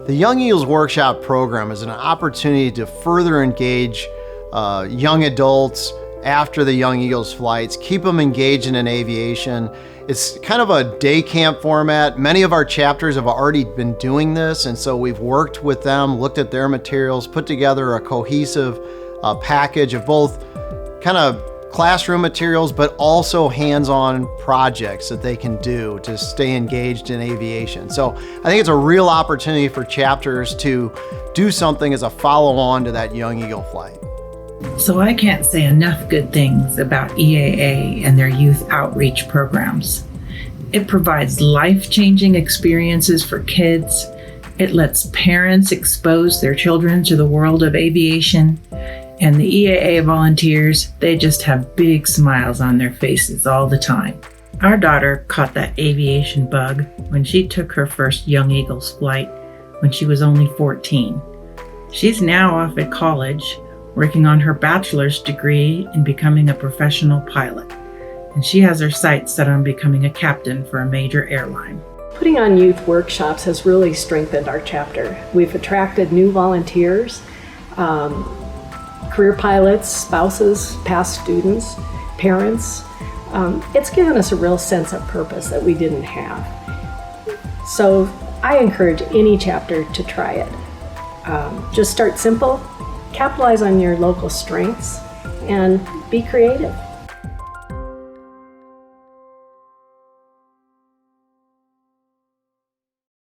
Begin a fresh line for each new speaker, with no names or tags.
The Young Eagles Workshop program is an opportunity to further engage young adults after the Young Eagles flights, keep them engaged in aviation. It's kind of a day camp format. Many of our chapters have already been doing this, and so we've worked with them, looked at their materials, put together a cohesive package of both kind of classroom materials, but also hands-on projects that they can do to stay engaged in aviation. So I think it's a real opportunity for chapters to do something as a follow-on to that Young Eagle flight.
So I can't say enough good things about EAA and their youth outreach programs. It provides life-changing experiences for kids. It lets parents expose their children to the world of aviation. And the EAA volunteers, they just have big smiles on their faces all the time. Our daughter caught that aviation bug when she took her first Young Eagles flight when she was only 14. She's now off at college, working on her bachelor's degree in becoming a professional pilot. And she has her sights set on becoming a captain for a major airline.
Putting on youth workshops has really strengthened our chapter. We've attracted new volunteers, career pilots, spouses, past students, parents. It's given us a real sense of purpose that we didn't have. So I encourage any chapter to try it. Just start simple, capitalize on your local strengths, and be creative.